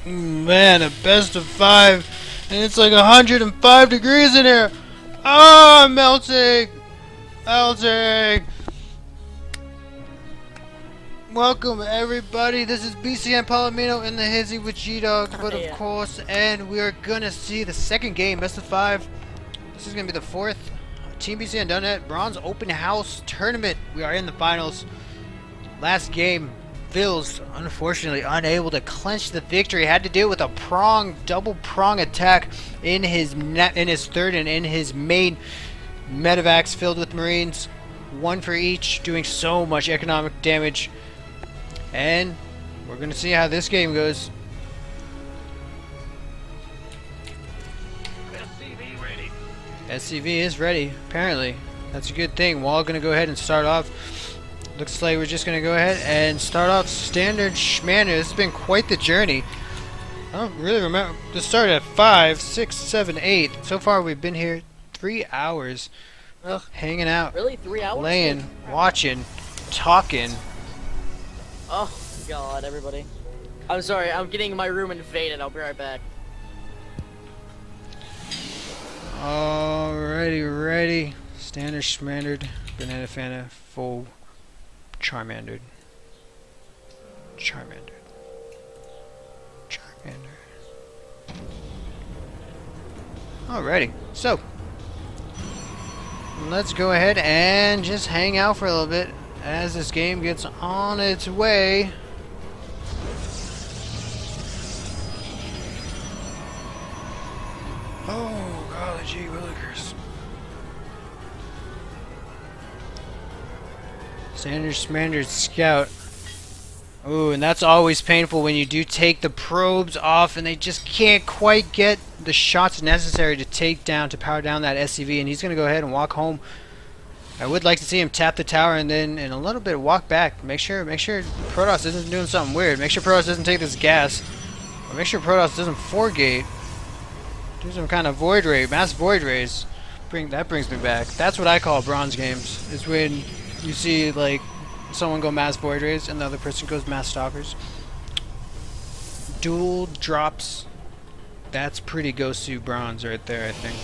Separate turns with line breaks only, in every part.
Man, a best of 5, and it's like 105 degrees in here. Ah, I'm melting, melting. Welcome everybody. This is BCN Palomino in the hizzy with G-Dog, but of course, and we are gonna see the second game, best of 5. This is gonna be the fourth Team BCN done it. Bronze Open House Tournament. We are in the finals. Last game, Vilze unfortunately unable to clinch the victory. Had to deal with a double prong attack in his third and in his main medevacs filled with Marines. One for each, doing so much economic damage. And we're gonna see how this game goes.
SCV ready.
SCV is ready, apparently. That's a good thing. We're all gonna go ahead and start off. Looks like we're just gonna go ahead and start off standard schmanner. This has been quite the journey. I don't really remember. This started at 5, 6, 7, 8. So far we've been here 3 hours.
Ugh.
Hanging out.
Really? 3 hours?
Laying, watching, talking.
Oh god, everybody. I'm sorry, I'm getting my room invaded. I'll be right back.
Alrighty, ready. Standard schmandered. Banana Fanta, full Charmandered. Charmander. Alrighty, so let's go ahead and just hang out for a little bit as this game gets on its way. Oh, golly gee willikers. Standard Schmandered Scout. Ooh, and that's always painful when you do take the probes off and they just can't quite get the shots necessary to power down that SCV, and he's going to go ahead and walk home. I would like to see him tap the tower and then in a little bit walk back. Make sure Protoss isn't doing something weird. Make sure Protoss doesn't take this gas. Or make sure Protoss doesn't 4-gate. Do some kind of void ray, mass void rays. That brings me back. That's what I call bronze games. Is when you see like someone go mass void rays and the other person goes mass stalkers. Dual drops. That's pretty Gosu bronze right there, I think.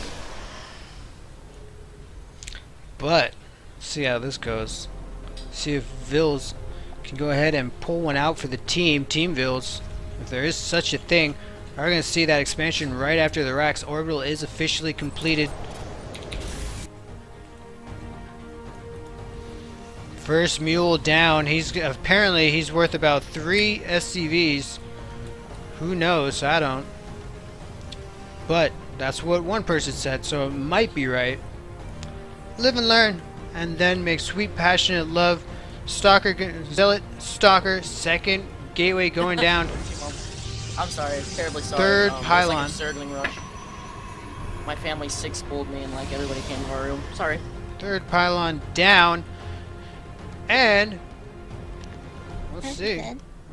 But see how this goes. See if Vilze can go ahead and pull one out for the Team Vilze. If there is such a thing. We're going to see that expansion right after the Rax orbital is officially completed. First mule down. Apparently he's worth about 3 SCVs. Who knows? I don't. But that's what one person said, so it might be right. Live and learn, and then make sweet passionate love. Zealot, Stalker, second gateway going down.
I'm sorry, I'm terribly sorry.
Third pylon.
Like a circling rush. My family 6-spooled me and like everybody came to our room. Sorry.
Third pylon down. And let's see.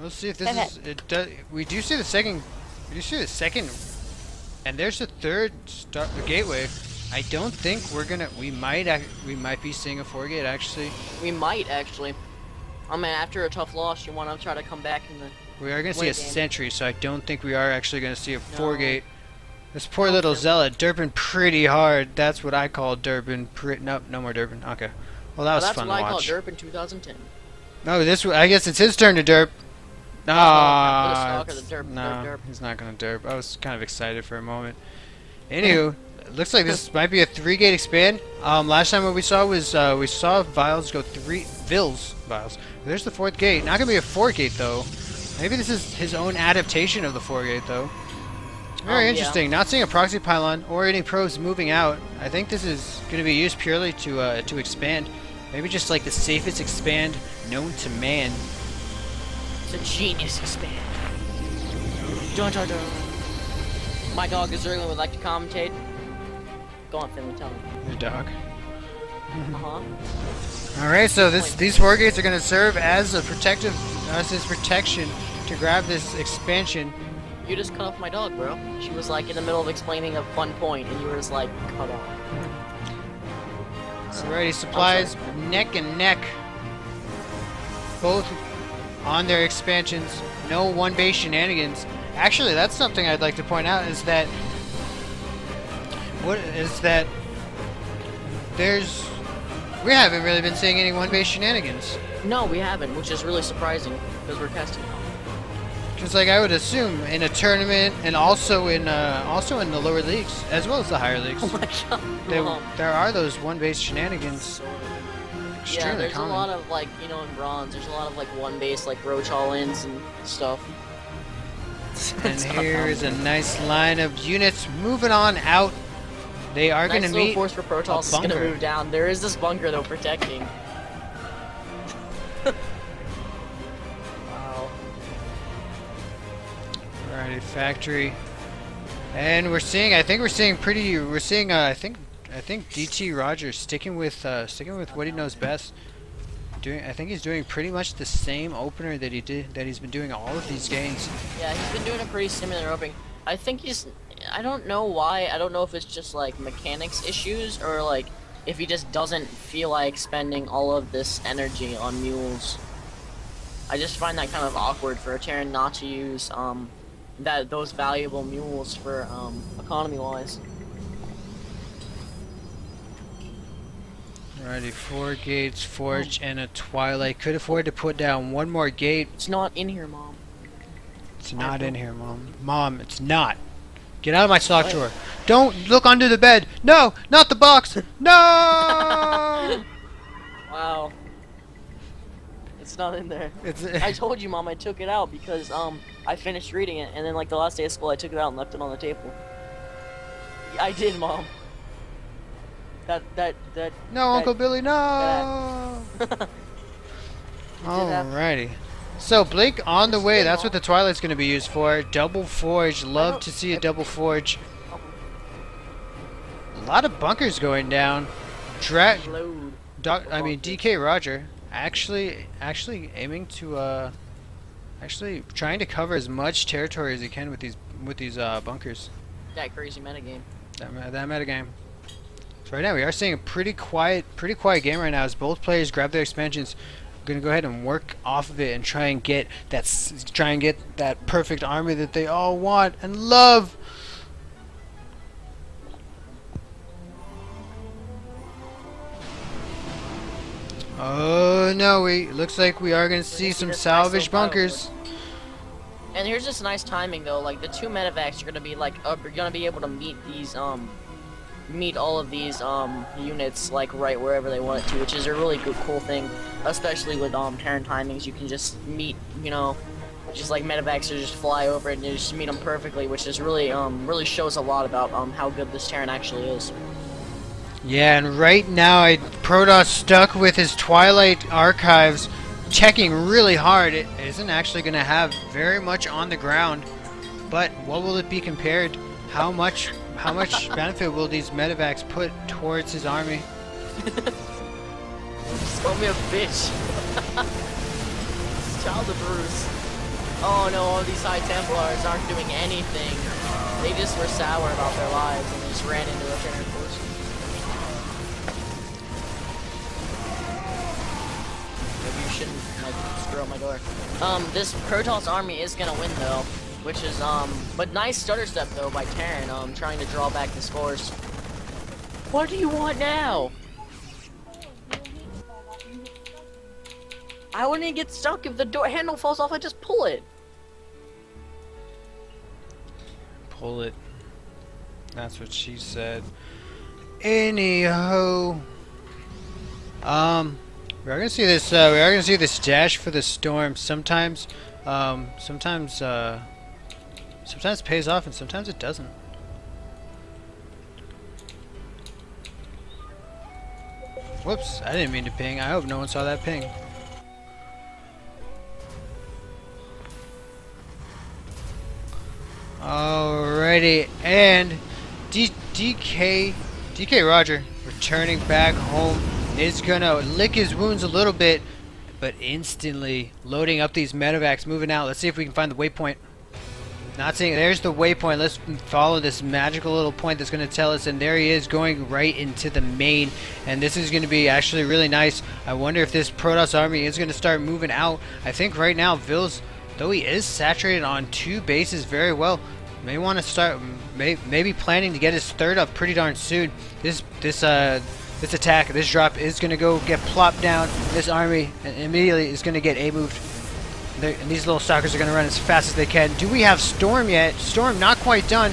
We'll see if this is it does we do see the second and there's the third gateway. I don't think we might be seeing a 4-gate actually.
We might actually. I mean, after a tough loss, you want to try to come back in the.
We are going to see a sentry, so I don't think we are actually going to see a 4-gate. This poor little zealot derping pretty hard. That's what I call derping. Nope, no more derping. Okay. Well, that was fun to watch.
That's what I call derp in 2010.
No, I guess it's his turn to derp.
No,
he's not going to derp. I was kind of excited for a moment. Anywho, it looks like this might be a 3-gate expand. Last time what we saw was we saw Vilze go Vilze. There's the 4th gate. Not going to be a 4-gate though. Maybe this is his own adaptation of the 4-gate though. Very interesting. Yeah. Not seeing a proxy pylon or any probes moving out. I think this is going to be used purely to expand. Maybe just like the safest expand known to man.
It's a genius expand. Dun dun dun. My dog Azurlin would like to commentate. Go on, Finley, tell me.
Your dog.
Alright,
so these 4-gates are going to serve as his protection to grab this expansion.
You just cut off my dog, bro. She was like in the middle of explaining a fun point, and you were just like, cut off.
Alrighty, supplies neck and neck. Both on their expansions. No one-base shenanigans. Actually, that's something I'd like to point out is that we haven't really been seeing any one-base shenanigans.
No, we haven't, which is really surprising because we're testing.
Because, like, I would assume in a tournament and also in the lower leagues as well as the higher leagues,
Oh my god!
there are those one-base shenanigans.
Yeah, there's
common.
a lot of, like, you know, in bronze, there's a lot of, like, one-base, like, roach all-ins and stuff.
And here is a nice line of units moving on out. They are going to meet
force for Protoss is going to move down. There is this bunker, though, protecting. Wow.
Alrighty, factory. And I think dkroger sticking with what he knows best. I think he's doing pretty much the same opener that he's been doing all of these games.
Yeah, he's been doing a pretty similar opening. I think I don't know why. I don't know if it's just like mechanics issues or like if he just doesn't feel like spending all of this energy on mules. I just find that kind of awkward for a Terran not to use those valuable mules for economy wise.
Alrighty, 4 gates, forge, and a twilight. Could afford to put down one more gate.
It's not in here, Mom.
It's not in here, Mom. Mom, it's not. Get out of my sock drawer. Don't look under the bed. No, not the box. No!
Wow. It's not in there. I told you, Mom, I took it out because I finished reading it, and then like the last day of school, I took it out and left it on the table. I did, Mom.
No, Uncle Billy, no! Alrighty. So, Blake on the way. That's what the Twilight's going to be used for. Double forge. Love to see a double forge. A lot of bunkers going down. dkroger actually aiming to actually trying to cover as much territory as he can with these bunkers.
That crazy metagame.
That metagame. So right now we are seeing a pretty quiet game right now as both players grab their expansions. I'm gonna go ahead and work off of it and try and get that perfect army that they all want and love. Oh no, looks like we are gonna see some salvage bunkers.
And here's just nice timing though, like the two medevacs are gonna be like are gonna be able to meet these meet all of these units like right wherever they want it to, which is a really cool thing, especially with Terran timings. You can just meet, you know, just like medevacs or just fly over it and you just meet them perfectly, which is really really shows a lot about how good this Terran actually is.
Yeah, and right now Protoss stuck with his Twilight archives, checking really hard. It isn't actually going to have very much on the ground, but what will it be compared? How much benefit will these medevacs put towards his army?
Just call me a bitch. Child of Bruce. Oh no, all these High Templars aren't doing anything. They just were sour about their lives and just ran into a Terran force. Maybe you shouldn't like screw up my door. This Protoss army is gonna win though. Which is, but nice stutter step though by Terran, trying to draw back this force. What do you want now? I wouldn't get stuck if the door handle falls off, I just pull it.
Pull it. That's what she said. Anyhow. We are gonna see this, we are gonna see this dash for the storm. Sometimes it pays off and sometimes it doesn't. Whoops, I didn't mean to ping. I hope no one saw that ping. Alrighty, and dkroger returning back home is gonna lick his wounds a little bit, but instantly loading up these medevacs, moving out. Let's see if we can find the waypoint. Not seeing. There's the waypoint. Let's follow this magical little point that's going to tell us. And there he is, going right into the main. And this is going to be actually really nice. I wonder if this Protoss army is going to start moving out. I think right now Vilze, though he is saturated on 2 bases very well. May want to start, maybe planning to get his 3rd up pretty darn soon. This attack, this drop is going to go get plopped down. This army immediately is going to get A-moved. And these little stalkers are going to run as fast as they can. Do we have Storm yet? Storm not quite done.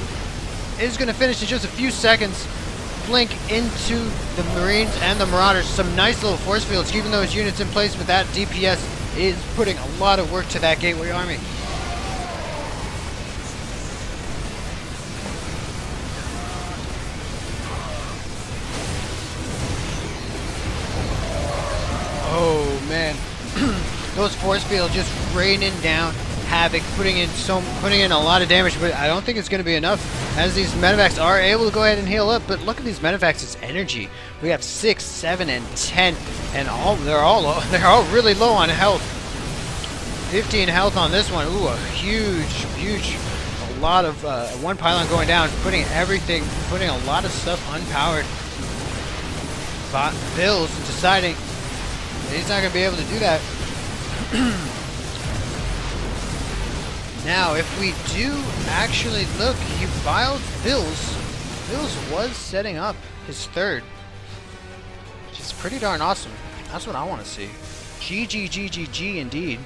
It is going to finish in just a few seconds. Blink into the Marines and the Marauders. Some nice little force fields, keeping those units in place, but that DPS is putting a lot of work to that Gateway Army. Oh man, those force fields just raining down havoc, putting in a lot of damage, but I don't think it's going to be enough, as these medevacs are able to go ahead and heal up. But look at these medevacs' energy. We have 6, 7, and 10, and they're all really low on health. 15 health on this one. Ooh, a huge, a lot of one pylon going down, putting a lot of stuff unpowered. But Vilze deciding he's not going to be able to do that. Now, if we do actually look, he filed Vilze. Vilze was setting up his 3rd, which is pretty darn awesome. That's what I want to see. GG indeed.